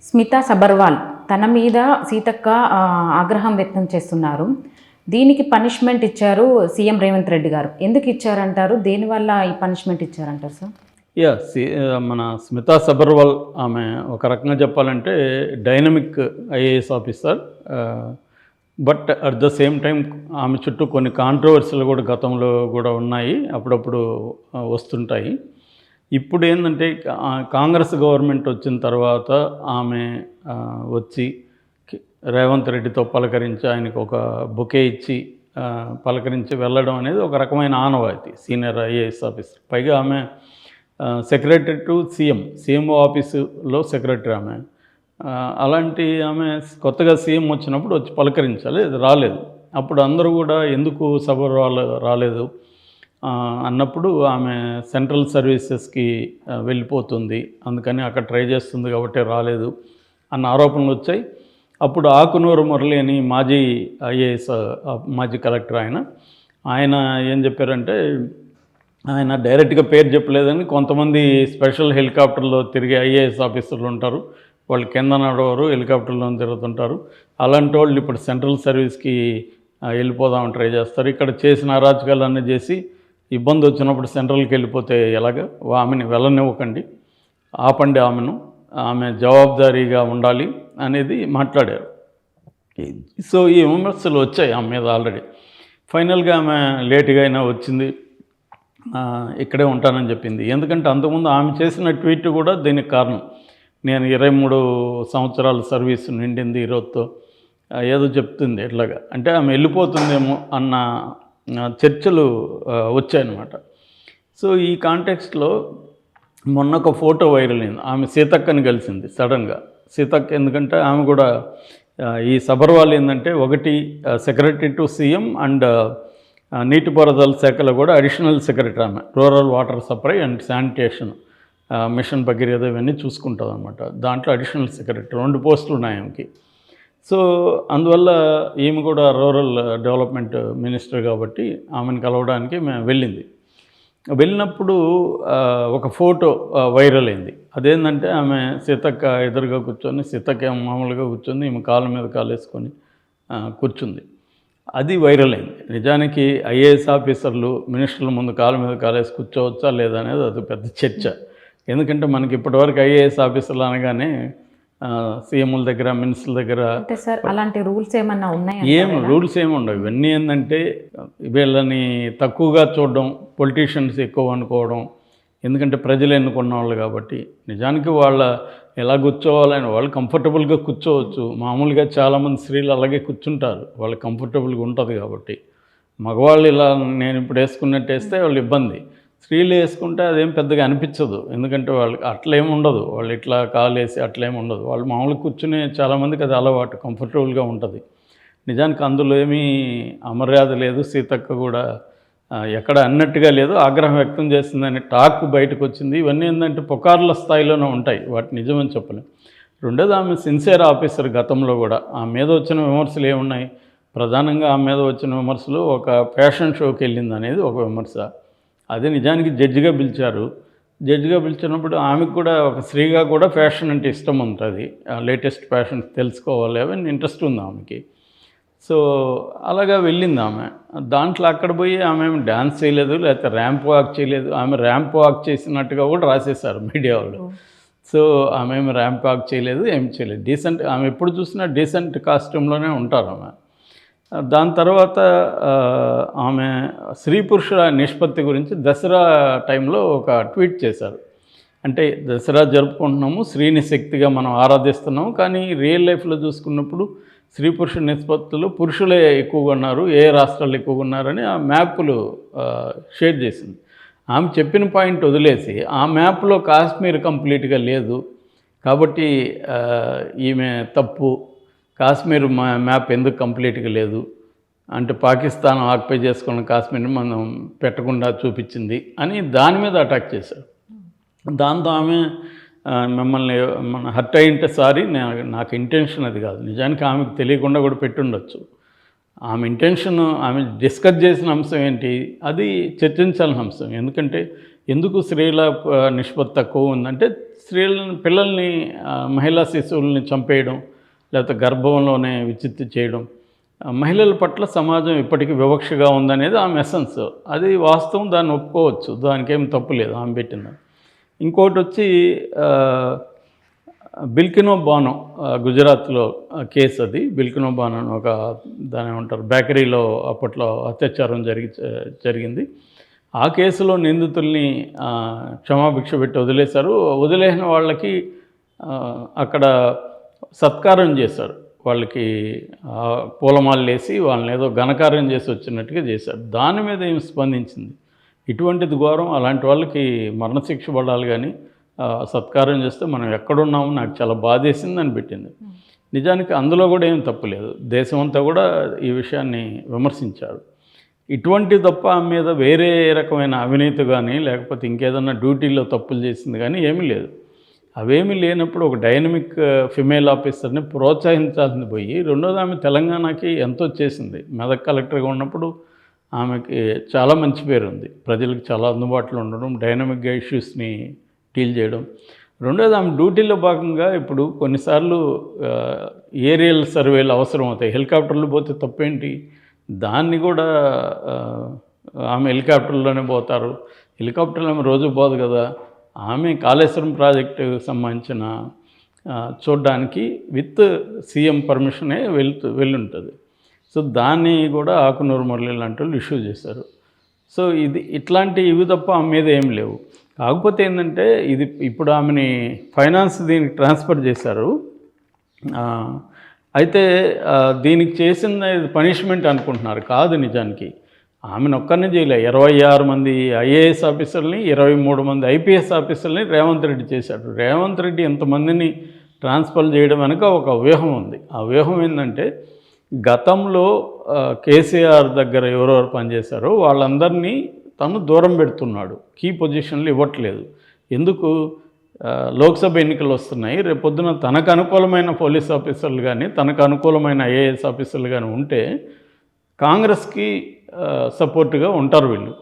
స్మితా సబర్వాల్ తన మీద సీతక్క ఆగ్రహం వ్యక్తం చేస్తున్నారు. దీనికి పనిష్మెంట్ ఇచ్చారు సీఎం రేవంత్ రెడ్డి గారు. ఎందుకు ఇచ్చారంటారు? దేనివల్ల ఈ పనిష్మెంట్ ఇచ్చారంటారు సార్? మన స్మితా సబర్వాల్ ఆమె ఒక రకంగా చెప్పాలంటే dynamic IAS officer. But at the same time ఆమె చుట్టూ కొన్ని కాంట్రవర్సీలు కూడా గతంలో కూడా ఉన్నాయి, అప్పుడప్పుడు వస్తుంటాయి. ఇప్పుడు ఏంటంటే కాంగ్రెస్ గవర్నమెంట్ వచ్చిన తర్వాత ఆమె వచ్చి రేవంత్ రెడ్డితో పలకరించి ఆయనకు ఒక బొకే ఇచ్చి పలకరించి వెళ్ళడం అనేది ఒక రకమైన ఆనవాయితీ సీనియర్ ఐఏఎస్ ఆఫీసర్. పైగా ఆమె సెక్రటరీ టు సీఎంఓ ఆఫీసులో సెక్రటరీ ఆమె. అలాంటి ఆమె కొత్తగా సీఎం వచ్చినప్పుడు వచ్చి పలకరించాలి, అది రాలేదు. అప్పుడు అందరూ కూడా ఎందుకు సబర్వాల్ రాలేదు అన్నప్పుడు ఆమె సెంట్రల్ సర్వీసెస్కి వెళ్ళిపోతుంది, అందుకని అక్కడ ట్రై చేస్తుంది కాబట్టి రాలేదు అన్న ఆరోపణలు వచ్చాయి. అప్పుడు ఆకునూరు మురళి అని మాజీ ఐఏఎస్ మాజీ కలెక్టర్ ఆయన ఏం చెప్పారంటే, ఆయన డైరెక్ట్గా పేరు చెప్పలేదని, కొంతమంది స్పెషల్ హెలికాప్టర్లో తిరిగే ఐఏఎస్ ఆఫీసర్లు ఉంటారు, వాళ్ళు కింద నడవరు, హెలికాప్టర్లో తిరుగుతుంటారు. అలాంటి వాళ్ళు ఇప్పుడు సెంట్రల్ సర్వీస్కి వెళ్ళిపోదామని ట్రై చేస్తారు. ఇక్కడ చేసిన అరాచకాలన్నీ చేసి ఇబ్బంది వచ్చినప్పుడు సెంట్రల్కి వెళ్ళిపోతే ఎలాగా, ఆమెని వెళ్ళనివ్వకండి, ఆపండి ఆమెను, ఆమె జవాబుదారీగా ఉండాలి అనేది మాట్లాడారు. సో ఈ విమర్శలు వచ్చాయి ఆమె మీద ఆల్రెడీ. ఫైనల్గా ఆమె లేటుగా అయినా వచ్చింది, ఇక్కడే ఉంటానని చెప్పింది. ఎందుకంటే అంతకుముందు ఆమె చేసిన ట్వీట్ కూడా దీనికి కారణం. నేను 23 సంవత్సరాల సర్వీస్ నిండింది ఈరోజుతో ఏదో చెప్తుంది ఎట్లాగా, అంటే ఆమె వెళ్ళిపోతుందేమో అన్న చర్చలు వచ్చాయన్నమాట. సో ఈ కాంటెక్స్ట్లో మొన్న ఒక ఫోటో వైరల్ అయింది. ఆమె సీతక్కని కలిసింది సడన్గా. సీతక్క ఎందుకంటే ఆమె కూడా ఈ సబర్వాల్ ఏంటంటే ఒకటి సెక్రటరీ టు సీఎం అండ్ నీటిపారుదల శాఖలో కూడా అడిషనల్ సెక్రటరీ ఆమె. Rural water supply and sanitation mission Bhagiratha ఇవన్నీ చూసుకుంటుంది అనమాట. దాంట్లో అడిషనల్ సెక్రటరీ 2 పోస్టులు ఉన్నాయి ఆమెకి. సో అందువల్ల ఈమె కూడా రూరల్ డెవలప్మెంట్ మినిస్టర్ కాబట్టి ఆమెను కలవడానికి మేము వెళ్ళినప్పుడు ఒక ఫోటో వైరల్ అయింది. అదేంటంటే ఆమె సీతక్క ఎదురుగా కూర్చొని, సీతక్క మామూలుగా కూర్చొని, ఈమె కాళ్ళ మీద కాలేసుకొని కూర్చుంది. అది వైరల్ అయింది. నిజానికి ఐఏఎస్ ఆఫీసర్లు మినిస్టర్ల ముందు కాళ్ళ మీద కాలేసి కూర్చోవచ్చా లేదా అనేది అది పెద్ద చర్చ. ఎందుకంటే మనకి ఇప్పటివరకు ఐఏఎస్ ఆఫీసర్లు అనగానే సీఎంల దగ్గర, మినిస్టర్ల దగ్గర సార్ అలాంటి రూల్స్ ఏమన్నా ఉన్నాయి? రూల్స్ ఏమి ఉండవు. ఇవన్నీ ఏంటంటే వీళ్ళని తక్కువగా చూడడం, పొలిటీషియన్స్ ఎక్కువ అనుకోవడం. ఎందుకంటే ప్రజలు ఎన్నుకున్న వాళ్ళు కాబట్టి. నిజానికి వాళ్ళ ఎలా కూర్చోవాలని వాళ్ళు కంఫర్టబుల్గా కూర్చోవచ్చు. మామూలుగా చాలామంది స్త్రీలు అలాగే కూర్చుంటారు, వాళ్ళు కంఫర్టబుల్గా ఉంటుంది కాబట్టి. మగవాళ్ళు ఇలా నేను ఇప్పుడు వేసుకున్నట్టు వేస్తే వాళ్ళు ఇబ్బంది, స్త్రీలు వేసుకుంటే అదేం పెద్దగా అనిపించదు. ఎందుకంటే వాళ్ళకి అట్లేమి ఉండదు, వాళ్ళు ఇట్లా కాలేసి అట్లేమి ఉండదు. వాళ్ళు మామూలుగా కూర్చునే చాలామందికి అది అలవాటు, కంఫర్టబుల్గా ఉంటుంది. నిజానికి అందులో ఏమీ అమర్యాద లేదు. సీతక్క కూడా ఎక్కడ అన్నట్టుగా లేదు, ఆగ్రహం వ్యక్తం చేస్తుందని టాక్ బయటకు వచ్చింది. ఇవన్నీ ఏంటంటే పుకార్ల స్థాయిలోనే ఉంటాయి, వాటి నిజమని చెప్పలేం. రెండోది ఆమె సిన్సియర్ ఆఫీసర్. గతంలో కూడా ఆమె మీద వచ్చిన విమర్శలు ఏమున్నాయి? ప్రధానంగా ఆమె మీద వచ్చిన విమర్శలు ఒక ఫ్యాషన్ షోకి వెళ్ళింది అనేది ఒక విమర్శ. అదే నిజానికి జడ్జిగా పిలిచారు. జడ్జిగా పిలిచినప్పుడు ఆమెకు కూడా ఒక స్త్రీగా కూడా ఫ్యాషన్ అంటే ఇష్టం ఉంటుంది, లేటెస్ట్ ఫ్యాషన్ తెలుసుకోవాలి అవన్నీ ఇంట్రెస్ట్ ఉంది ఆమెకి. సో అలాగా వెళ్ళింది ఆమె. దాంట్లో అక్కడ పోయి ఆమె ఏమి డ్యాన్స్ చేయలేదు, లేకపోతే ర్యాంప్ వాక్ చేయలేదు. ఆమె ర్యాంప్ వాక్ చేసినట్టుగా కూడా రాసేశారు మీడియా వాళ్ళు. సో ఆమె ఏమి ర్యాంప్ వాక్ చేయలేదు, ఏం చేయలేదు. డీసెంట్, ఆమె ఎప్పుడు చూసినా డీసెంట్ కాస్ట్యూమ్లోనే ఉంటారు ఆమె. దాని తర్వాత ఆమె స్త్రీ పురుషుల నిష్పత్తి గురించి దసరా టైంలో ఒక ట్వీట్ చేశారు. అంటే దసరా జరుపుకుంటున్నాము, స్త్రీని శక్తిగా మనం ఆరాధిస్తున్నాము, కానీ రియల్ లైఫ్లో చూసుకున్నప్పుడు స్త్రీ పురుష నిష్పత్తులు పురుషులే ఎక్కువగా ఉన్నారు, ఏ రాష్ట్రాలు ఎక్కువగా ఉన్నారని ఆ మ్యాప్లు షేర్ చేసింది. ఆమె చెప్పిన పాయింట్ వదిలేసి ఆ మ్యాప్లో కాశ్మీర్ కంప్లీట్గా లేదు కాబట్టి ఈమె తప్పు, కాశ్మీర్ మ్యాప్ ఎందుకు కంప్లీట్గా లేదు అంటే పాకిస్తాన్ ఆక్యుపై చేసుకున్న కాశ్మీర్ని మనం పెట్టకుండా చూపించింది అని దాని మీద అటాక్ చేశారు. దాంతో ఆమె మిమ్మల్ని హర్ట్ అయింటే సారీ, నాకు ఇంటెన్షన్ అది కాదు, నిజానికి ఆమెకు తెలియకుండా కూడా పెట్టుండొచ్చు. ఆమె ఇంటెన్షన్, ఆమె డిస్కస్ చేసిన అంశం ఏంటి, అది చర్చించాల్సిన అంశం. ఎందుకంటే ఎందుకు స్త్రీల నిష్పత్తి తక్కువ ఉందంటే పిల్లల్ని మహిళా శిశువుల్ని చంపేయడం, లేకపోతే గర్భంలోనే విచ్ఛిత్తి చేయడం, మహిళల పట్ల సమాజం ఇప్పటికీ వివక్షగా ఉందనేది ఆమె ఎసెన్స్. అది వాస్తవం, దాన్ని ఒప్పుకోవచ్చు, దానికేం తప్పు లేదు ఆమె పెట్టింది. ఇంకోటి వచ్చి బిల్కినో బానో, గుజరాత్లో కేసు అది. బిల్కినో బానో అని ఒక దాని ఏమంటారు బేకరీలో అప్పట్లో అత్యాచారం జరిగింది. ఆ కేసులో నిందితుల్ని క్షమాభిక్ష పెట్టి వదిలేశారు. వదిలేసిన వాళ్ళకి అక్కడ సత్కారం చేశారు. వాళ్ళకి పూలమాలలు వేసి వాళ్ళని ఏదో ఘనకార్యం చేసి వచ్చినట్టుగా చేశారు. దాని మీద ఏం స్పందించింది. ఇటువంటిది ఘోరం, అలాంటి వాళ్ళకి మరణశిక్ష పడాలి, కానీ సత్కారం చేస్తే మనం ఎక్కడున్నామో నాకు చాలా బాధేసింది అని పెట్టింది. నిజానికి అందులో కూడా ఏం తప్పులేదు. దేశం అంతా కూడా ఈ విషయాన్ని విమర్శించారు. ఇటువంటి తప్ప ఆమె మీద వేరే రకమైన అవినీతి కానీ లేకపోతే ఇంకేదన్నా డ్యూటీలో తప్పులు చేసింది కానీ ఏమీ లేదు. అవేమీ లేనప్పుడు ఒక డైనమిక్ ఫిమేల్ ఆఫీసర్ని ప్రోత్సహించాల్సింది పోయి, రెండోది ఆమె తెలంగాణకి ఎంతో చేసింది. మెదక్ కలెక్టర్గా ఉన్నప్పుడు ఆమెకి చాలా మంచి పేరు ఉంది, ప్రజలకు చాలా అందుబాటులో ఉండడం, డైనమిక్గా ఇష్యూస్ని డీల్ చేయడం. రెండోది ఆమె డ్యూటీలో భాగంగా ఇప్పుడు కొన్నిసార్లు ఏరియల్ సర్వేలు అవసరం అవుతాయి. హెలికాప్టర్లు పోతే తప్పేంటి, దాన్ని కూడా ఆమె హెలికాప్టర్లోనే పోతారు. హెలికాప్టర్లో ఆమె రోజు పోదు కదా. ఆమె కాళేశ్వరం ప్రాజెక్టుకు సంబంధించిన చూడడానికి విత్ సీఎం పర్మిషనే వెళ్ళుంటుంది. సో దాన్ని కూడా ఆకునూరు మురళి లాంటి వాళ్ళు ఇష్యూ చేశారు. సో ఇవి తప్ప ఆమె మీద ఏం లేవు. కాకపోతే ఏంటంటే ఇప్పుడు ఆమెని ఫైనాన్స్ దీనికి ట్రాన్స్ఫర్ చేశారు. అయితే దీనికి చేసిన పనిష్మెంట్ అనుకుంటున్నారు, కాదు. నిజానికి ఆమెను ఒక్కరిని చేయలే, 26 మంది ఐఏఎస్ ఆఫీసర్ని, 23 మంది ఐపీఎస్ ఆఫీసర్ని రేవంత్ రెడ్డి చేశాడు. రేవంత్ రెడ్డి ఎంతమందిని ట్రాన్స్ఫర్ చేయడం వెనుక ఒక వ్యూహం ఉంది. ఆ వ్యూహం ఏంటంటే, గతంలో కేసీఆర్ దగ్గర ఎవరెవరు పనిచేశారో వాళ్ళందరినీ తను దూరం పెడుతున్నాడు, కీ పొజిషన్లు ఇవ్వట్లేదు. ఎందుకు? లోక్సభ ఎన్నికలు వస్తున్నాయి, రేపొద్దున తనకు అనుకూలమైన పోలీస్ ఆఫీసర్లు కానీ తనకు అనుకూలమైన ఐఏఎస్ ఆఫీసర్లు కానీ ఉంటే కాంగ్రెస్కి సపోర్ట్గా ఉంటారు వీళ్ళు.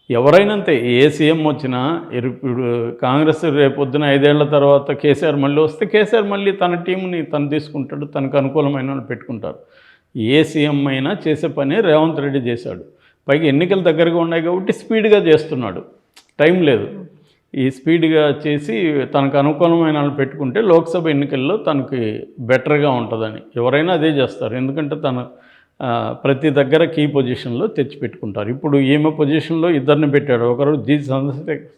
ఎవరైనా అంతే, ఏ సీఎం వచ్చినా ఇప్పుడు కాంగ్రెస్ రేపొద్దున 5 ఏళ్ల తర్వాత కేసీఆర్ మళ్ళీ వస్తే కేసీఆర్ మళ్ళీ తన టీంని తను తీసుకుంటాడు, తనకు అనుకూలమైన వాళ్ళు పెట్టుకుంటారు. ఏ సీఎం అయినా చేసే పని రేవంత్ రెడ్డి చేశాడు. పైగా ఎన్నికలు దగ్గరగా ఉన్నాయి కాబట్టి స్పీడ్గా చేస్తున్నాడు, టైం లేదు. ఈ స్పీడ్గా చేసి తనకు అనుకూలమైన వాళ్ళు పెట్టుకుంటే లోక్సభ ఎన్నికల్లో తనకి బెటర్గా ఉంటుందని ఎవరైనా అదే చేస్తారు. ఎందుకంటే తను ప్రతి దగ్గర కీ పొజిషన్లో తెచ్చిపెట్టుకుంటారు. ఇప్పుడు ఈమె పొజిషన్లో ఇద్దరిని పెట్టాడు. ఒకరు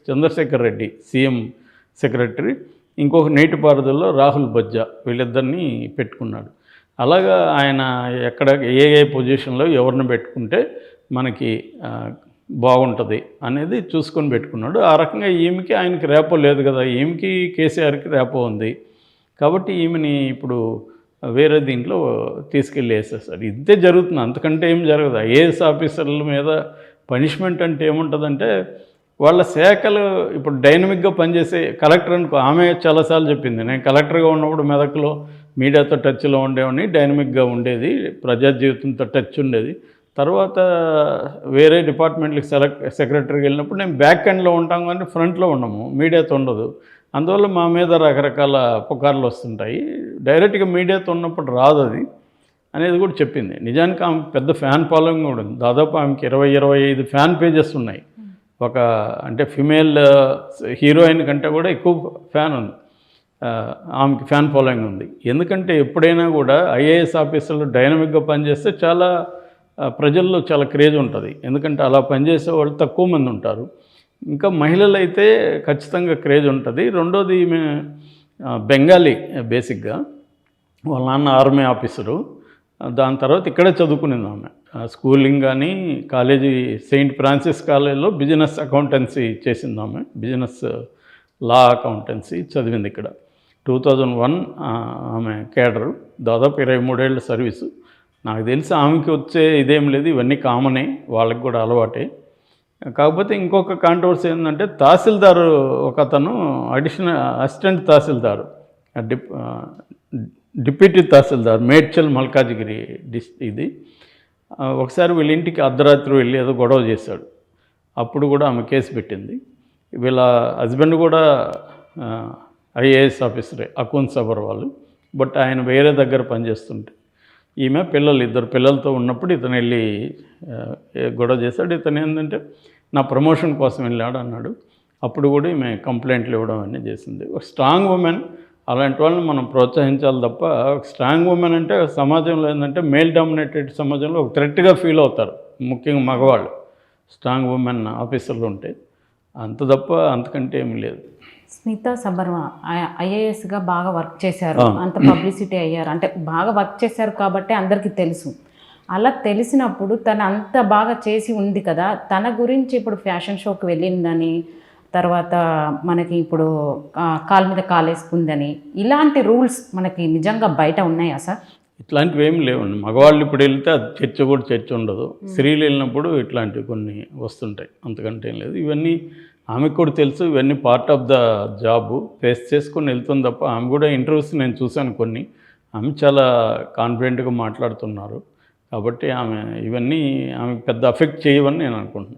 చంద్రశేఖర్ రెడ్డి సీఎం సెక్రటరీ, ఇంకొక నీటిపారుదలలో రాహుల్ బజ్జా, వీళ్ళిద్దరిని పెట్టుకున్నాడు. అలాగా ఆయన ఎక్కడ ఏ పొజిషన్లో ఎవరిని పెట్టుకుంటే మనకి బాగుంటుంది అనేది చూసుకొని పెట్టుకున్నాడు. ఆ రకంగా ఈమెకి ఆయనకి రేపో లేదు కదా, ఈమెకి కేసీఆర్కి రేపో ఉంది కాబట్టి ఈమెని ఇప్పుడు వేరే దీంట్లో తీసుకెళ్ళి వేసేస్తారు. ఇంతే జరుగుతుంది, అంతకంటే ఏం జరగదు. ఐఏఎస్ ఆఫీసర్ల మీద పనిష్మెంట్ అంటే ఏముంటుందంటే, వాళ్ళ శాఖలు ఇప్పుడు డైనమిక్గా పనిచేసే కలెక్టర్ అనుకో, ఆమె చాలాసార్లు చెప్పింది, నేను కలెక్టర్గా ఉన్నప్పుడు మెదక్లో మీడియాతో టచ్లో ఉండేవాడిని, డైనమిక్గా ఉండేది, ప్రజా జీవితంతో టచ్ ఉండేది. తర్వాత వేరే డిపార్ట్మెంట్కి సెక్రటరీకి వెళ్ళినప్పుడు నేను బ్యాక్ ఎండ్లో ఉంటాం కానీ ఫ్రంట్లో ఉండము, మీడియాతో ఉండదు. అందువల్ల మా మీద రకరకాల పుకార్లు వస్తుంటాయి, డైరెక్ట్గా మీడియాతో ఉన్నప్పుడు రాదు అది అనేది కూడా చెప్పింది. నిజానికి ఆమె పెద్ద ఫ్యాన్ ఫాలోయింగ్ కూడా ఉంది. దాదాపు ఆమెకి 20-25 ఫ్యాన్ పేజెస్ ఉన్నాయి. అంటే ఫిమేల్ హీరోయిన్ కంటే కూడా ఎక్కువ ఫ్యాన్ ఉంది, ఆమెకి ఫ్యాన్ ఫాలోయింగ్ ఉంది. ఎందుకంటే ఎప్పుడైనా కూడా ఐఏఎస్ ఆఫీసర్లు డైనమిక్గా పనిచేస్తే చాలా ప్రజల్లో చాలా క్రేజ్ ఉంటుంది. ఎందుకంటే అలా పనిచేసే వాళ్ళు తక్కువ మంది ఉంటారు. ఇంకా మహిళలు అయితే ఖచ్చితంగా క్రేజ్ ఉంటుంది. రెండోది ఈమె బెంగాలీ బేసిక్గా, వాళ్ళ నాన్న ఆర్మీ ఆఫీసరు. దాని తర్వాత ఇక్కడే చదువుకునేది ఆమె. స్కూలింగ్ కానీ కాలేజీ సెయింట్ ఫ్రాన్సిస్ కాలేజీలో బిజినెస్ అకౌంటెన్సీ చేసింది ఆమె, బిజినెస్ లా అకౌంటెన్సీ చదివింది ఇక్కడ. 2001 ఆమె కేడరు, దాదాపు 23 ఏళ్ళ సర్వీసు. నాకు తెలిసి ఆమెకి వచ్చే ఇదేం లేదు, ఇవన్నీ కామనే, వాళ్ళకి కూడా అలవాటే. కాకపోతే ఇంకొక కాంట్రవర్సీ ఏంటంటే, తహసీల్దారు ఒక అతను అసిస్టెంట్ తహసీల్దారు, డిప్యూటీ తహసీల్దార్ మేడ్చల్ మల్కాజ్గిరి ఇది ఒకసారి వీళ్ళ ఇంటికి అర్ధరాత్రి వెళ్ళి ఏదో గొడవ చేశాడు. అప్పుడు కూడా ఆమె కేసు పెట్టింది. వీళ్ళ హస్బెండ్ కూడా ఐఏఎస్ ఆఫీసరే, అకున్ సబర్వాల్. బట్ ఆయన వేరే దగ్గర పనిచేస్తుంటే ఈమె ఇద్దరు పిల్లలతో ఉన్నప్పుడు ఇతను వెళ్ళి గొడవ చేశాడు. ఇతను ఏంటంటే నా ప్రమోషన్ కోసం వెళ్ళాడు అన్నాడు. అప్పుడు కూడా ఈమె కంప్లైంట్లు ఇవ్వడం అన్నీ చేసింది. ఒక స్ట్రాంగ్ ఉమెన్, అలాంటి వాళ్ళని మనం ప్రోత్సహించాలి తప్ప, ఒక స్ట్రాంగ్ ఉమెన్ అంటే సమాజంలో ఏంటంటే మేల్ డామినేటెడ్ సమాజంలో ఒక థ్రెట్గా ఫీల్ అవుతారు, ముఖ్యంగా మగవాళ్ళు. స్ట్రాంగ్ ఉమెన్ ఆఫీసర్లు ఉంటే అంత తప్ప అంతకంటే ఏమీ లేదు. స్మితా సబర్వా ఐఏఎస్గా బాగా వర్క్ చేశారు, అంత పబ్లిసిటీ అయ్యారు, అంటే బాగా వర్క్ చేశారు కాబట్టి అందరికీ తెలుసు. అలా తెలిసినప్పుడు తను అంత బాగా చేసి ఉంది కదా, తన గురించి ఇప్పుడు ఫ్యాషన్ షోకి వెళ్ళిందని, తర్వాత మనకి ఇప్పుడు కాలు మీద కాలేసుకుందని, ఇలాంటి రూల్స్ మనకి నిజంగా బయట ఉన్నాయా సార్? ఇట్లాంటివి ఏమి లేవండి. మగవాళ్ళు ఇప్పుడు వెళ్తే అది చర్చ ఉండదు. స్త్రీలు వెళ్ళినప్పుడు ఇట్లాంటివి కొన్ని వస్తుంటాయి, అంతకంటే ఏం లేదు. ఇవన్నీ ఆమెకు కూడా తెలుసు, ఇవన్నీ part of the job, face చేసుకొని వెళ్తుంది తప్ప. ఆమె కూడా ఇంటర్వ్యూస్ నేను చూశాను కొన్ని, ఆమె చాలా కాన్ఫిడెంట్గా మాట్లాడుతున్నారు. కాబట్టి ఇవన్నీ ఆమెకు పెద్ద అఫెక్ట్ చేయవని నేను అనుకుంటున్నాను.